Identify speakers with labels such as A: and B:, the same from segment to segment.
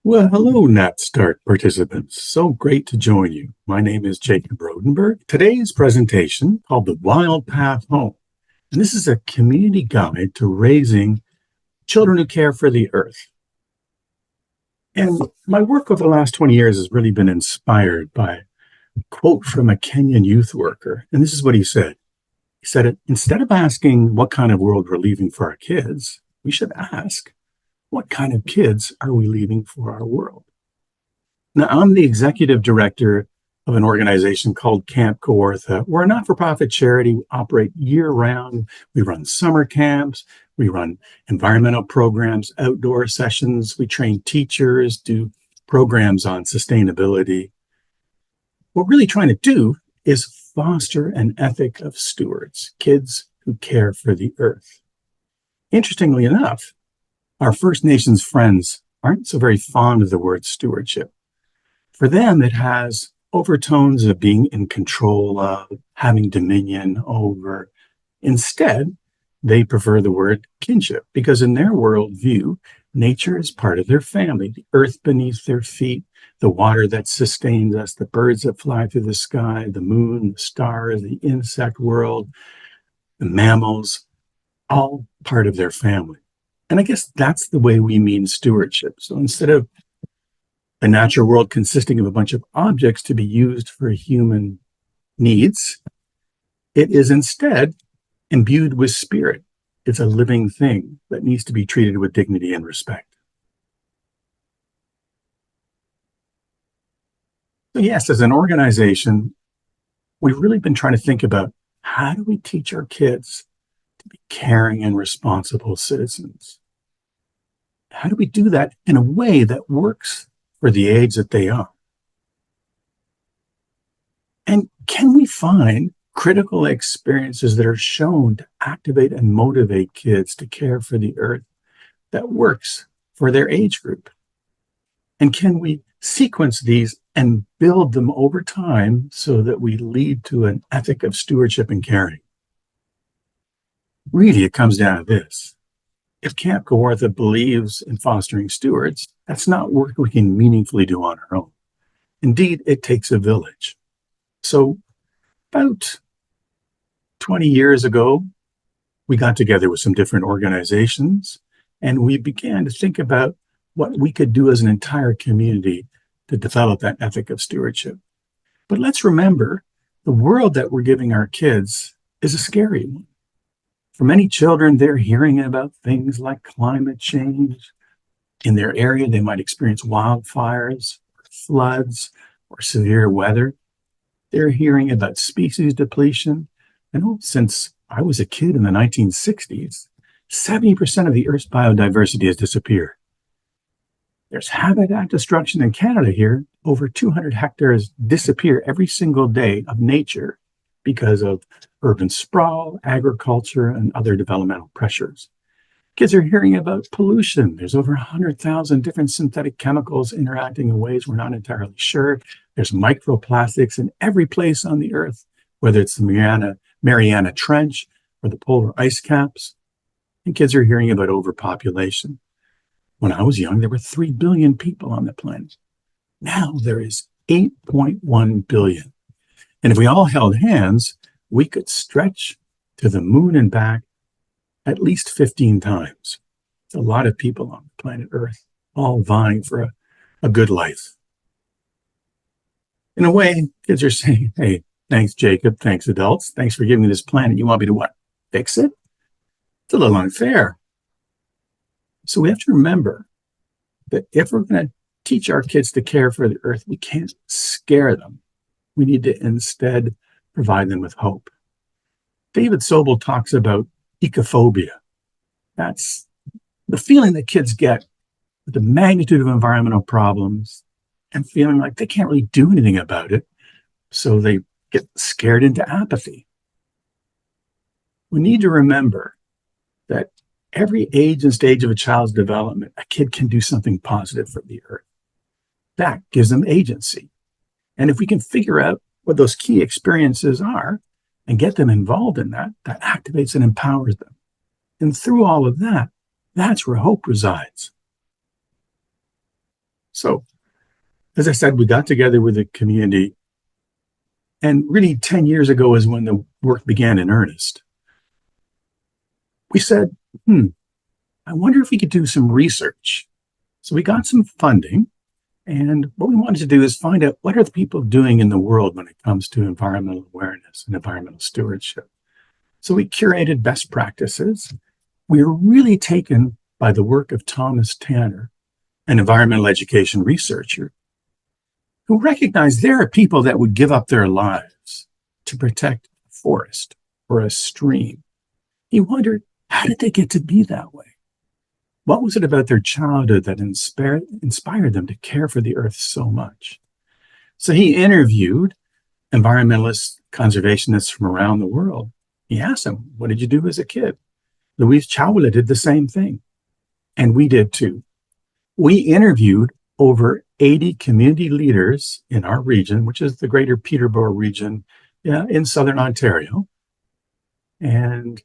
A: Well, hello, NatStart participants. So great to join you. My name is Jacob Rodenburg. Today's presentation called The Wild Path Home. And this is a community guide to raising children who care for the earth. And my work over the last 20 years has really been inspired by a quote from a Kenyan youth worker. And this is what he said. He said, instead of asking what kind of world we're leaving for our kids, we should ask, what kind of kids are we leaving for our world? Now, I'm the executive director of an organization called Camp Kawartha. We're a not-for-profit charity. We operate year-round. We run summer camps. We run environmental programs, outdoor sessions. We train teachers, do programs on sustainability. What we're really trying to do is foster an ethic of stewards, kids who care for the earth. Interestingly enough, our First Nations friends aren't so very fond of the word stewardship. For them, it has overtones of being in control of, having dominion over. Instead, they prefer the word kinship because in their worldview, nature is part of their family. The earth beneath their feet, the water that sustains us, the birds that fly through the sky, the moon, the stars, the insect world, the mammals, all part of their family. And I guess that's the way we mean stewardship. So instead of a natural world consisting of a bunch of objects to be used for human needs, it is instead imbued with spirit. It's a living thing that needs to be treated with dignity and respect. So yes, as an organization, we've really been trying to think about how do we teach our kids to be caring and responsible citizens? How do we do that in a way that works for the age that they are? And can we find critical experiences that are shown to activate and motivate kids to care for the earth that works for their age group? And can we sequence these and build them over time so that we lead to an ethic of stewardship and caring? Really, it comes down to this. If Camp Kawartha believes in fostering stewards, that's not work we can meaningfully do on our own. Indeed, it takes a village. So about 20 years ago, we got together with some different organizations, and we began to think about what we could do as an entire community to develop that ethic of stewardship. But let's remember, the world that we're giving our kids is a scary one. For many children, they're hearing about things like climate change. In their area, they might experience wildfires, or floods, or severe weather. They're hearing about species depletion. I know since I was a kid in the 1960s, 70% of the Earth's biodiversity has disappeared. There's habitat destruction in Canada here. Over 200 hectares disappear every single day of nature because of urban sprawl, agriculture, and other developmental pressures. Kids are hearing about pollution. There's over 100,000 different synthetic chemicals interacting in ways we're not entirely sure. There's microplastics in every place on the earth, whether it's the Mariana Trench or the polar ice caps. And kids are hearing about overpopulation. When I was young, there were 3 billion people on the planet. Now there is 8.1 billion. And if we all held hands, we could stretch to the moon and back at least 15 times. It's a lot of people on the planet Earth, all vying for a good life. In a way, kids are saying, hey, thanks, Jacob. Thanks, adults. Thanks for giving me this planet. You want me to what? Fix it? It's a little unfair. So we have to remember that if we're going to teach our kids to care for the earth, we can't scare them. We need to instead provide them with hope. David Sobel talks about ecophobia. That's the feeling that kids get with the magnitude of environmental problems and feeling like they can't really do anything about it, so they get scared into apathy. We need to remember that every age and stage of a child's development, a kid can do something positive for the earth. That gives them agency. And if we can figure out what those key experiences are and get them involved in that, that activates and empowers them. And through all of that, that's where hope resides. So, as I said, we got together with the community, and really 10 years ago is when the work began in earnest. We said, I wonder if we could do some research. So we got some funding, and what we wanted to do is find out what are the people doing in the world when it comes to environmental awareness and environmental stewardship. So we curated best practices. We were really taken by the work of Thomas Tanner, an environmental education researcher, who recognized there are people that would give up their lives to protect a forest or a stream. He wondered, how did they get to be that way? What was it about their childhood that inspired them to care for the earth so much? So he interviewed environmentalists, conservationists from around the world. He asked them, what did you do as a kid? Louise Chawla did the same thing. And we did too. We interviewed over 80 community leaders in our region, which is the greater Peterborough region in southern Ontario. And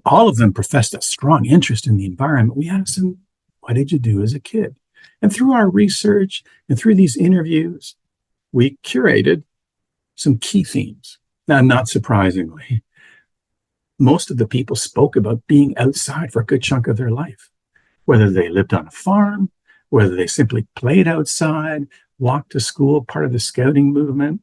A: all of them professed a strong interest in the environment. We asked them, what did you do as a kid? And through our research and through these interviews, we curated some key themes. Now, not surprisingly, most of the people spoke about being outside for a good chunk of their life, whether they lived on a farm, whether they simply played outside, walked to school, part of the scouting movement.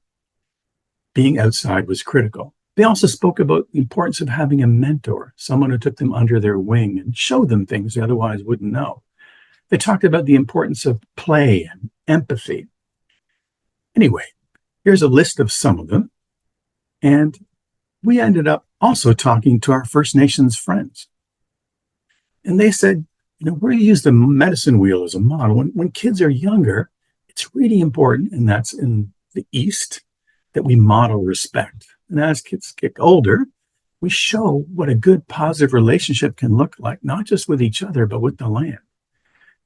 A: Being outside was critical. They also spoke about the importance of having a mentor, someone who took them under their wing and showed them things they otherwise wouldn't know. They talked about the importance of play and empathy. Anyway, here's a list of some of them. And we ended up also talking to our First Nations friends. And they said, we're going to use the medicine wheel as a model. When kids are younger, it's really important, and that's in the East, that we model respect. And as kids get older, we show what a good, positive relationship can look like, not just with each other, but with the land.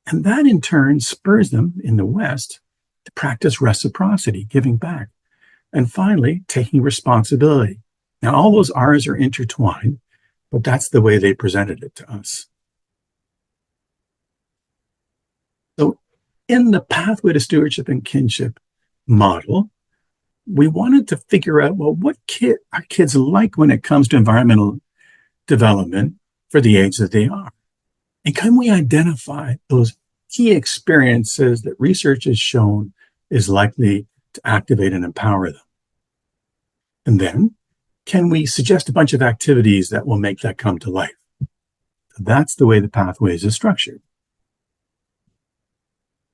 A: And that in turn spurs them in the West to practice reciprocity, giving back. And finally, taking responsibility. Now, all those R's are intertwined, but that's the way they presented it to us. So in the Pathway to Stewardship and Kinship model, we wanted to figure out, well, what are kids like when it comes to environmental development for the age that they are? And can we identify those key experiences that research has shown is likely to activate and empower them? And then, can we suggest a bunch of activities that will make that come to life? That's the way the Pathways is structured.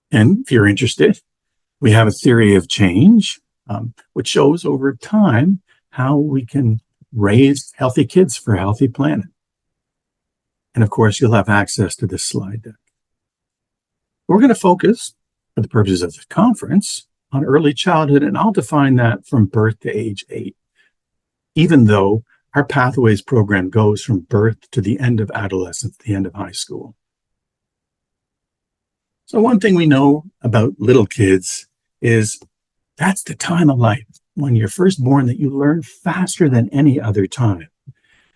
A: And if you're interested, we have a theory of change, which shows over time how we can raise healthy kids for a healthy planet. And of course, you'll have access to this slide deck. We're going to focus, for the purposes of the conference, on early childhood, and I'll define that from birth to age 8, even though our Pathways program goes from birth to the end of adolescence, the end of high school. So one thing we know about little kids is that's the time of life when you're first born that you learn faster than any other time.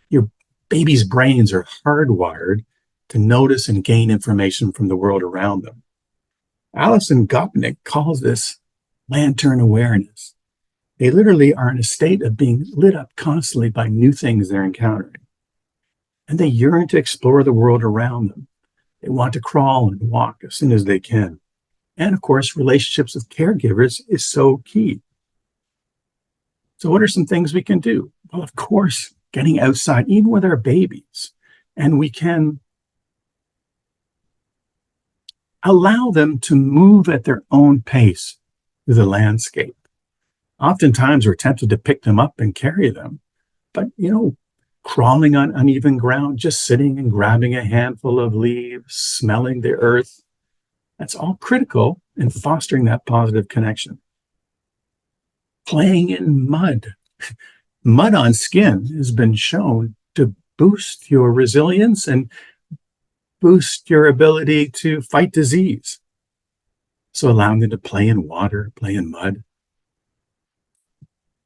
A: Your baby's brains are hardwired to notice and gain information from the world around them. Alison Gopnik calls this lantern awareness. They literally are in a state of being lit up constantly by new things they're encountering. And they yearn to explore the world around them. They want to crawl and walk as soon as they can. And of course, relationships with caregivers is so key. So what are some things we can do? Well, of course, getting outside, even with our babies. And we can allow them to move at their own pace through the landscape. Oftentimes, we're tempted to pick them up and carry them. But, crawling on uneven ground, just sitting and grabbing a handful of leaves, smelling the earth, that's all critical in fostering that positive connection. Playing in mud. Mud on skin has been shown to boost your resilience and boost your ability to fight disease. So allowing them to play in water, play in mud.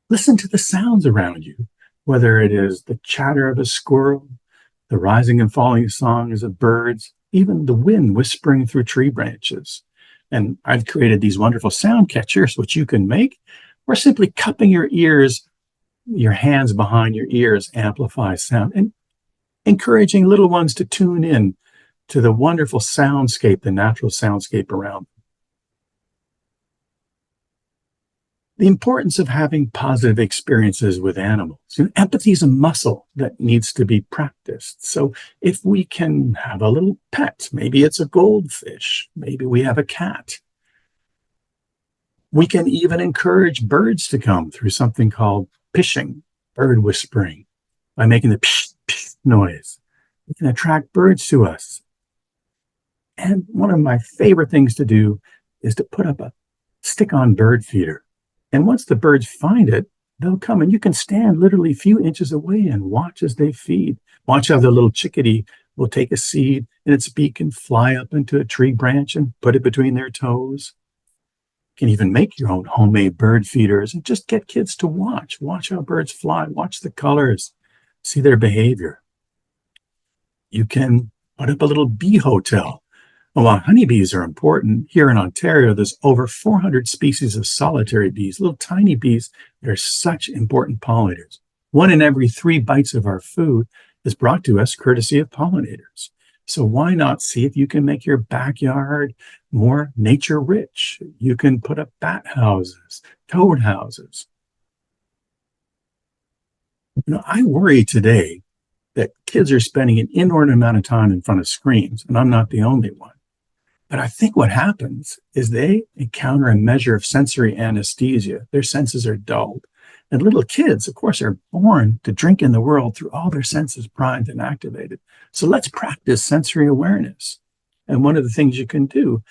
A: Listen to the sounds around you, whether it is the chatter of a squirrel, the rising and falling songs of birds, even the wind whispering through tree branches. And I've created these wonderful sound catchers, which you can make, or simply cupping your ears, your hands behind your ears amplify sound, and encouraging little ones to tune in to the wonderful soundscape, the natural soundscape around. The importance of having positive experiences with animals. Empathy is a muscle that needs to be practiced. So if we can have a little pet, maybe it's a goldfish, maybe we have a cat. We can even encourage birds to come through something called pishing, bird whispering, by making the pish, pish noise. We can attract birds to us. And one of my favorite things to do is to put up a stick-on bird feeder. And once the birds find it, they'll come, and you can stand literally a few inches away and watch as they feed. Watch how the little chickadee will take a seed in its beak and fly up into a tree branch and put it between their toes. You can even make your own homemade bird feeders and just get kids to watch. Watch how birds fly. Watch the colors. See their behavior. You can put up a little bee hotel. While honeybees are important, here in Ontario, there's over 400 species of solitary bees, little tiny bees. They're such important pollinators. 1 in every 3 bites of our food is brought to us courtesy of pollinators. So why not see if you can make your backyard more nature rich? You can put up bat houses, toad houses. I worry today that kids are spending an inordinate amount of time in front of screens, and I'm not the only one. But I think what happens is they encounter a measure of sensory anesthesia. Their senses are dulled. And little kids, of course, are born to drink in the world through all their senses primed and activated. So let's practice sensory awareness. And one of the things you can do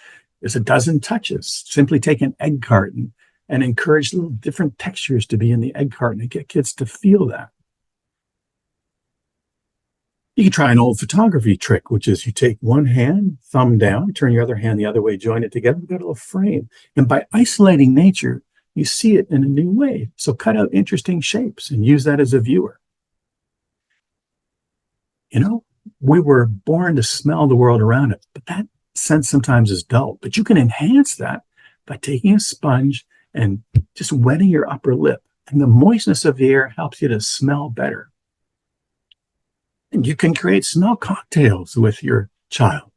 A: is a dozen touches. Simply take an egg carton and encourage little different textures to be in the egg carton and get kids to feel that. You can try an old photography trick, which is you take one hand, thumb down, turn your other hand the other way, join it together, we've got a little frame. And by isolating nature, you see it in a new way. So cut out interesting shapes and use that as a viewer. We were born to smell the world around us, but that sense sometimes is dull. But you can enhance that by taking a sponge and just wetting your upper lip. And the moistness of the air helps you to smell better. And you can create smell cocktails with your child,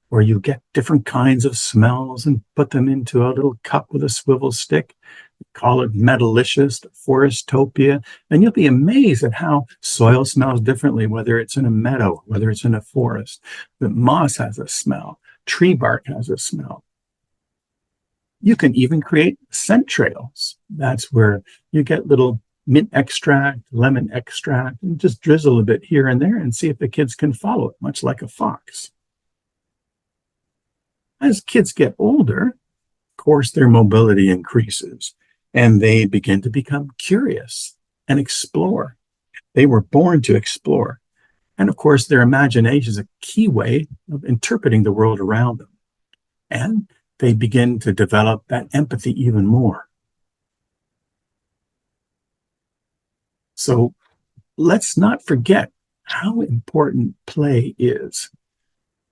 A: where you get different kinds of smells and put them into a little cup with a swivel stick. Call it Metalicious, Forestopia, and you'll be amazed at how soil smells differently, whether it's in a meadow, whether it's in a forest. The moss has a smell. Tree bark has a smell. You can even create scent trails. That's where you get little mint extract, lemon extract, and just drizzle a bit here and there and see if the kids can follow it, much like a fox. As kids get older, of course, their mobility increases and they begin to become curious and explore. They were born to explore. And of course, their imagination is a key way of interpreting the world around them. And they begin to develop that empathy even more. So let's not forget how important play is.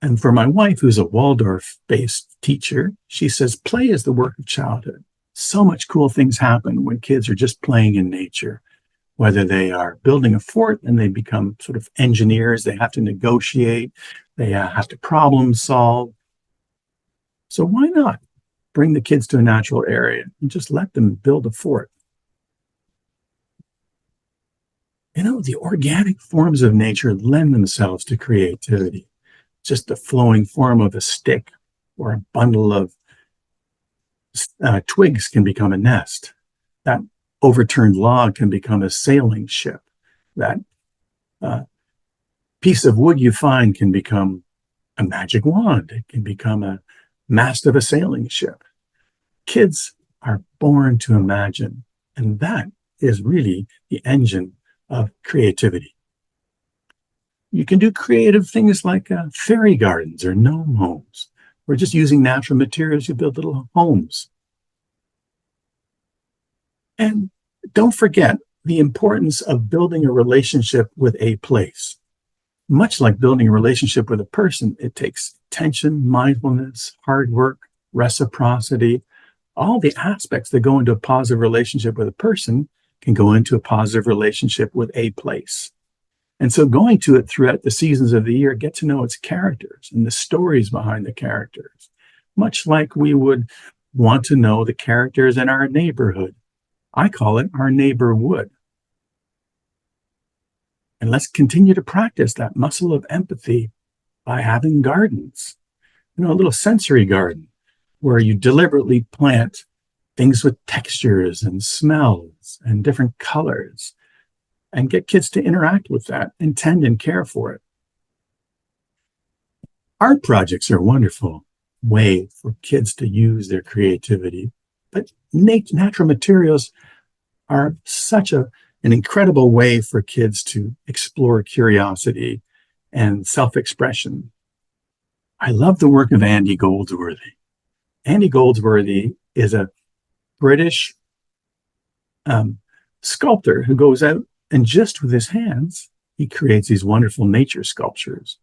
A: And for my wife, who's a Waldorf-based teacher, she says play is the work of childhood. So much cool things happen when kids are just playing in nature, whether they are building a fort and they become sort of engineers, they have to negotiate, they have to problem solve. So why not bring the kids to a natural area and just let them build a fort? The organic forms of nature lend themselves to creativity. Just the flowing form of a stick or a bundle of twigs can become a nest. That overturned log can become a sailing ship. That piece of wood you find can become a magic wand. It can become a mast of a sailing ship. Kids are born to imagine, and that is really the engine of creativity. You can do creative things like fairy gardens or gnome homes, or just using natural materials, you build little homes. And don't forget the importance of building a relationship with a place. Much like building a relationship with a person, it takes attention, mindfulness, hard work. reciprocity, all the aspects that go into a positive relationship with a person can go into a positive relationship with a place. And so going to it throughout the seasons of the year, get to know its characters and the stories behind the characters, much like we would want to know the characters in our neighborhood. I call it our neighborhood. And let's continue to practice that muscle of empathy by having gardens, a little sensory garden where you deliberately plant things with textures and smells and different colors and get kids to interact with that and tend and care for it. Art projects are a wonderful way for kids to use their creativity, but natural materials are such an incredible way for kids to explore curiosity and self-expression. I love the work of Andy Goldsworthy. Andy Goldsworthy is a British sculptor who goes out and just with his hands, he creates these wonderful nature sculptures.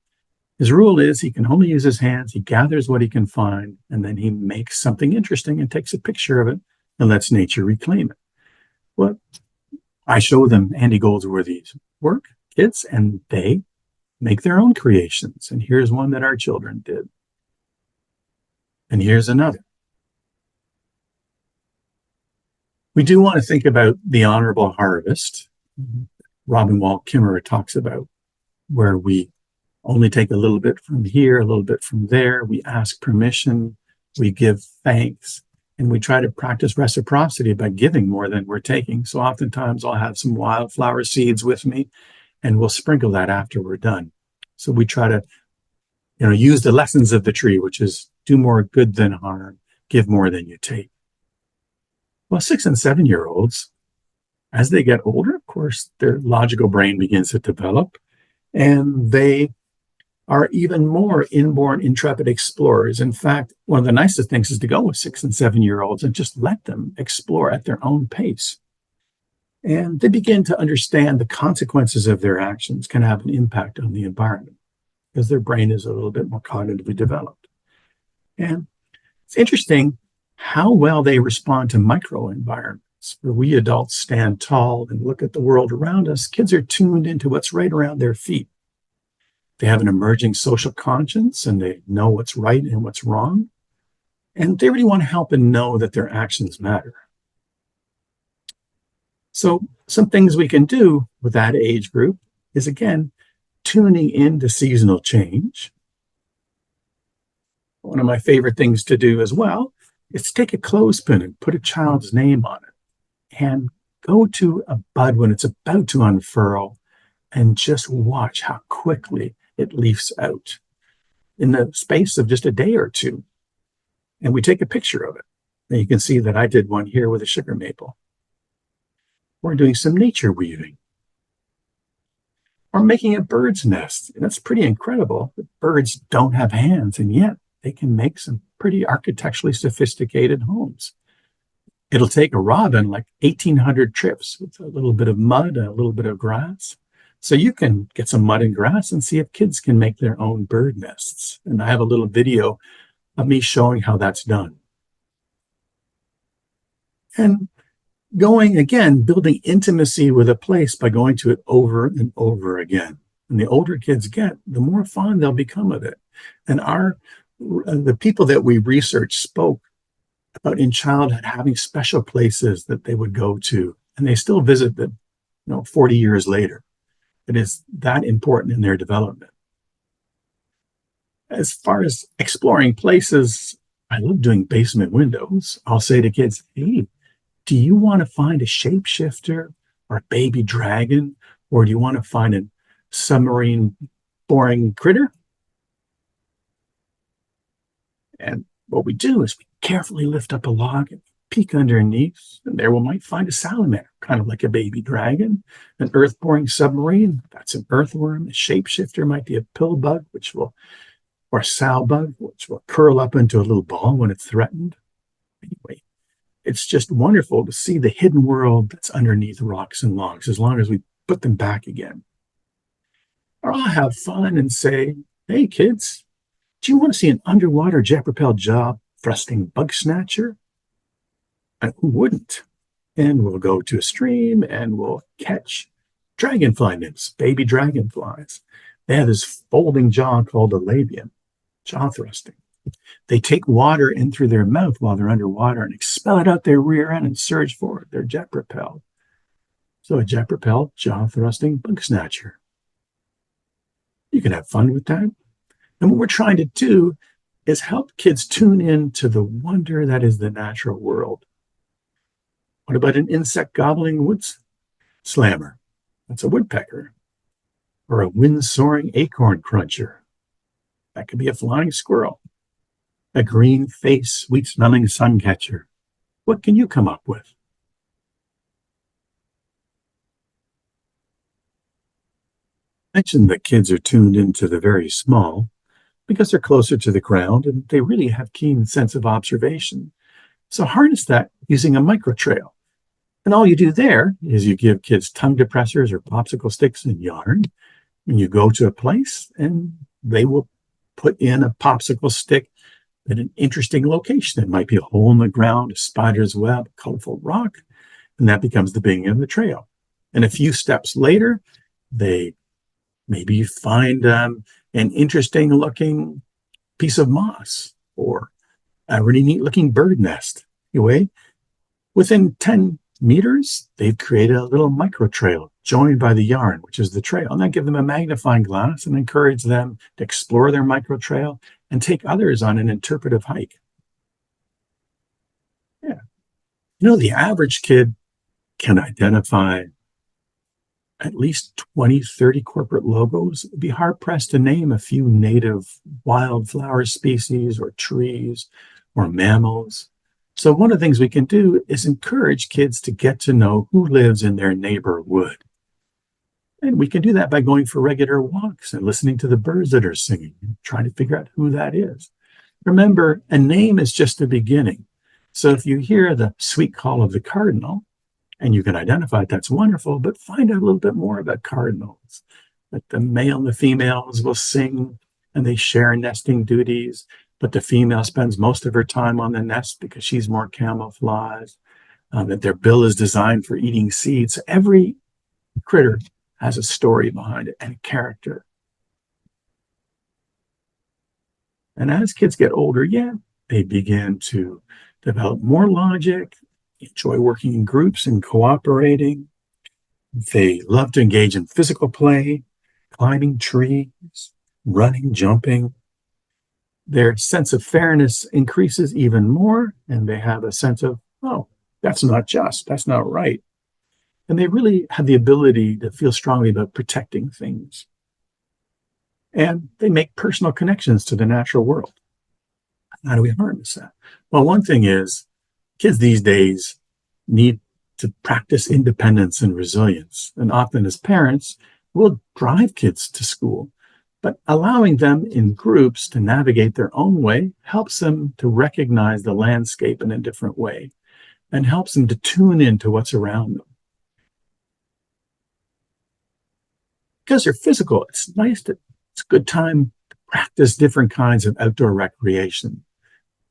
A: His rule is he can only use his hands, he gathers what he can find, and then he makes something interesting and takes a picture of it and lets nature reclaim it. Well, I show them Andy Goldsworthy's work, kids, and they make their own creations. And here's one that our children did. And here's another. We do want to think about the honorable harvest. Robin Wall Kimmerer talks about where we only take a little bit from here, a little bit from there. We ask permission, we give thanks, and we try to practice reciprocity by giving more than we're taking. So oftentimes I'll have some wildflower seeds with me and we'll sprinkle that after we're done. So we try to, use the lessons of the tree, which is do more good than harm, give more than you take. Well, 6 and 7-year-olds, as they get older, of course, their logical brain begins to develop, and they are even more inborn intrepid explorers. In fact, one of the nicest things is to go with 6 and 7-year-olds and just let them explore at their own pace. And they begin to understand the consequences of their actions can have an impact on the environment because their brain is a little bit more cognitively developed. And it's interesting how well they respond to microenvironments where we adults stand tall and look at the world around us. Kids are tuned into what's right around their feet. They have an emerging social conscience and they know what's right and what's wrong. And they really want to help and know that their actions matter. So some things we can do with that age group is, again, tuning into seasonal change. One of my favorite things to do as well is to take a clothespin and put a child's name on it and go to a bud when it's about to unfurl and just watch how quickly it leafs out in the space of just a day or two. And we take a picture of it. And you can see that I did one here with a sugar maple. We're doing some nature weaving. Or making a bird's nest. And that's pretty incredible. The birds don't have hands, and yet they can make some pretty architecturally sophisticated homes. It'll take a robin like 1,800 trips with a little bit of mud and a little bit of grass. So you can get some mud and grass and see if kids can make their own bird nests. And I have a little video of me showing how that's done. And going again, building intimacy with a place by going to it over and over again. And the older kids get, the more fond they'll become of it. And the people that we researched spoke about in childhood having special places that they would go to, and they still visit them, 40 years later. It is that important in their development. As far as exploring places, I love doing basement windows. I'll say to kids, hey, do you want to find a shapeshifter or a baby dragon? Or do you want to find a submarine boring critter? And what we do is we carefully lift up a log and peek underneath, and there we might find a salamander, kind of like a baby dragon, an earth-boring submarine, that's an earthworm. A shapeshifter might be a pill bug, or a sow bug, which will curl up into a little ball when it's threatened. Anyway, it's just wonderful to see the hidden world that's underneath rocks and logs, as long as we put them back again. Or I'll have fun and say, hey, kids, do you want to see an underwater jet-propelled job thrusting bug snatcher. And who wouldn't? And we'll go to a stream and we'll catch dragonfly nymphs, baby dragonflies. They have this folding jaw called a labium, jaw thrusting. They take water in through their mouth while they're underwater and expel it out their rear end and surge forward. They're jet propelled. So a jet propelled, jaw thrusting bug snatcher. You can have fun with that. And what we're trying to do is help kids tune in to the wonder that is the natural world. What about an insect gobbling woods slammer? That's a woodpecker. Or a wind-soaring acorn cruncher. That could be a flying squirrel. A green-faced, sweet-smelling suncatcher. What can you come up with? I mentioned that kids are tuned into the very small because they're closer to the ground and they really have keen sense of observation. So harness that using a microtrail. And all you do there is you give kids tongue depressors or popsicle sticks and yarn. And you go to a place and they will put in a popsicle stick at an interesting location. It might be a hole in the ground, a spider's web, a colorful rock, and that becomes the beginning of the trail. And a few steps later, they maybe find an interesting looking piece of moss or a really neat looking bird nest. Anyway, within 10 meters, they've created a little micro trail joined by the yarn, which is the trail. And I give them a magnifying glass and encourage them to explore their micro trail and take others on an interpretive hike. Yeah. You know, the average kid can identify at least 20, 30 corporate logos. It'd be hard pressed to name a few native wildflower species or trees or mammals. So one of the things we can do is encourage kids to get to know who lives in their neighborhood. And we can do that by going for regular walks and listening to the birds that are singing and trying to figure out who that is. Remember, a name is just the beginning. So if you hear the sweet call of the cardinal and you can identify it, that's wonderful, but find out a little bit more about cardinals. That the male and the females will sing and they share nesting duties. But the female spends most of her time on the nest because she's more camouflaged, that their bill is designed for eating seeds. Every critter has a story behind it and a character. And as kids get older, they begin to develop more logic, enjoy working in groups and cooperating. They love to engage in physical play, climbing trees, running, jumping. Their sense of fairness increases even more, and they have a sense of, oh, that's not just, that's not right. And they really have the ability to feel strongly about protecting things. And they make personal connections to the natural world. How do we harness that? Well, one thing is, kids these days need to practice independence and resilience. And often as parents, we'll drive kids to school. But allowing them in groups to navigate their own way helps them to recognize the landscape in a different way and helps them to tune into what's around them. Because they're physical, it's a good time to practice different kinds of outdoor recreation.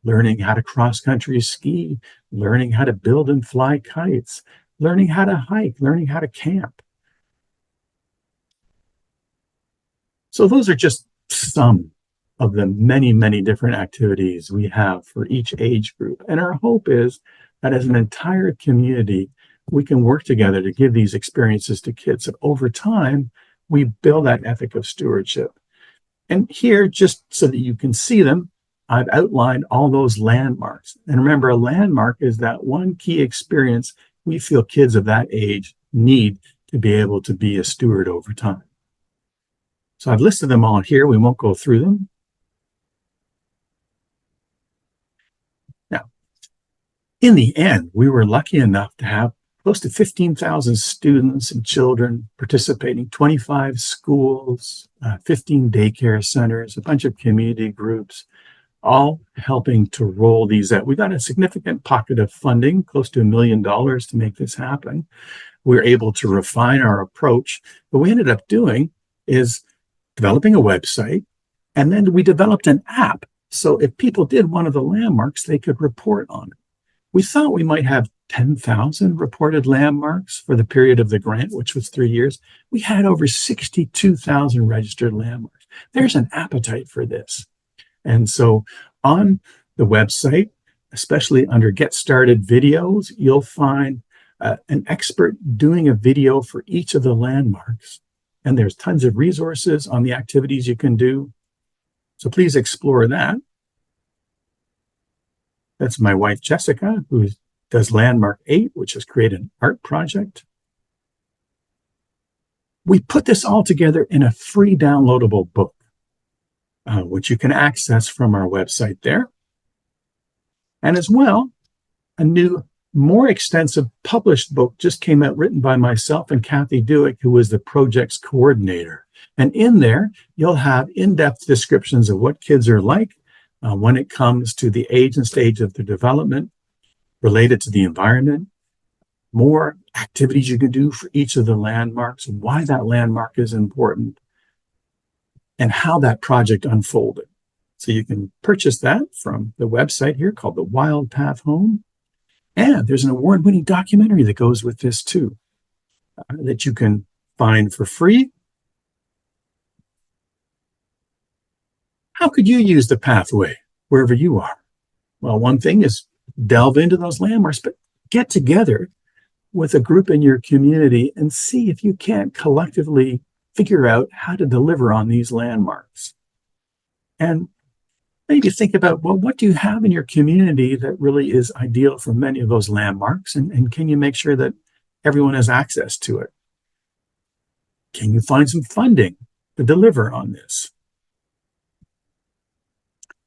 A: Learning how to cross-country ski, learning how to build and fly kites, learning how to hike, learning how to camp. So those are just some of the many, many different activities we have for each age group. And our hope is that as an entire community, we can work together to give these experiences to kids. And over time, we build that ethic of stewardship. And here, just so that you can see them, I've outlined all those landmarks. And remember, a landmark is that one key experience we feel kids of that age need to be able to be a steward over time. So I've listed them all here. We won't go through them. Now, in the end, we were lucky enough to have close to 15,000 students and children participating, 25 schools, 15 daycare centers, a bunch of community groups, all helping to roll these out. We got a significant pocket of funding, close to $1 million to make this happen. We were able to refine our approach. What we ended up doing is developing a website, and then we developed an app So if people did one of the landmarks, they could report on it. We thought we might have 10,000 reported landmarks for the period of the grant, which was 3 years. We had over 62,000 registered landmarks. There's an appetite for this. And so on the website, especially under Get Started videos, you'll find an expert doing a video for each of the landmarks. And there's tons of resources on the activities you can do. So please explore that. That's my wife, Jessica, who does Landmark 8, which is create an art project. We put this all together in a free downloadable book, which you can access from our website there. And as well, a new, more extensive published book just came out, written by myself and Kathy Dewick, who was the project's coordinator. And in there, you'll have in-depth descriptions of what kids are like when it comes to the age and stage of their development related to the environment, more activities you can do for each of the landmarks, why that landmark is important, and how that project unfolded. So you can purchase that from the website here called The Wild Path Home. And there's an award-winning documentary that goes with this too, that you can find for free. How could you use the pathway wherever you are? Well, one thing is delve into those landmarks, but get together with a group in your community and see if you can't collectively figure out how to deliver on these landmarks. And maybe think about, well, what do you have in your community that really is ideal for many of those landmarks? And can you make sure that everyone has access to it? Can you find some funding to deliver on this?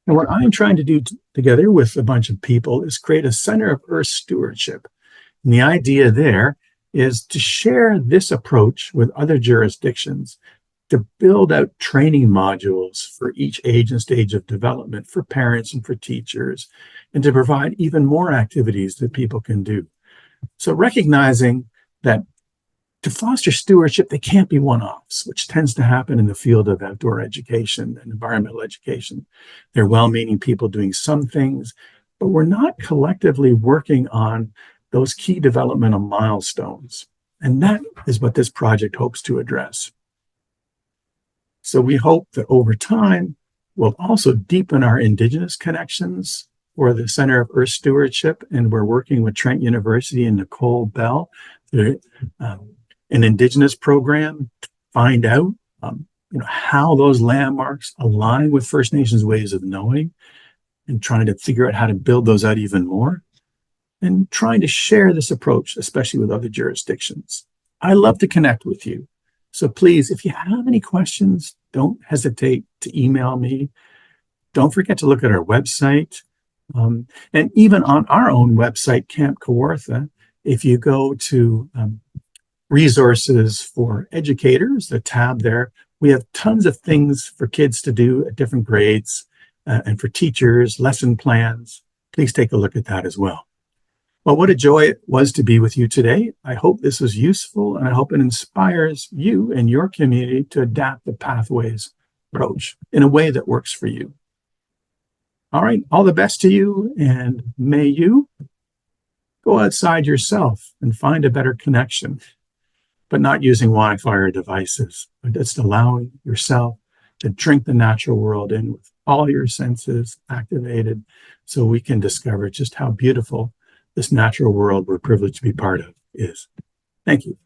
A: And what I'm trying to do together with a bunch of people is create a Center of Earth Stewardship. And the idea there is to share this approach with other jurisdictions, to build out training modules for each age and stage of development for parents and for teachers, and to provide even more activities that people can do. So recognizing that to foster stewardship, they can't be one-offs, which tends to happen in the field of outdoor education and environmental education. They're well-meaning people doing some things, but we're not collectively working on those key developmental milestones. And that is what this project hopes to address. So we hope that over time, we'll also deepen our Indigenous connections for the Center of Earth Stewardship. And we're working with Trent University and Nicole Bell, an Indigenous program, to find out how those landmarks align with First Nations ways of knowing, and trying to figure out how to build those out even more, and trying to share this approach, especially with other jurisdictions. I love to connect with you. So please, if you have any questions, don't hesitate to email me. Don't forget to look at our website. And even on our own website, Camp Kawartha, if you go to resources for educators, the tab there, we have tons of things for kids to do at different grades, and for teachers, lesson plans. Please take a look at that as well. Well, what a joy it was to be with you today. I hope this was useful, and I hope it inspires you and your community to adapt the Pathways approach in a way that works for you. All right, all the best to you, and may you go outside yourself and find a better connection, but not using Wi-Fi or devices, but just allowing yourself to drink the natural world in with all your senses activated, so we can discover just how beautiful this natural world we're privileged to be part of is. Thank you.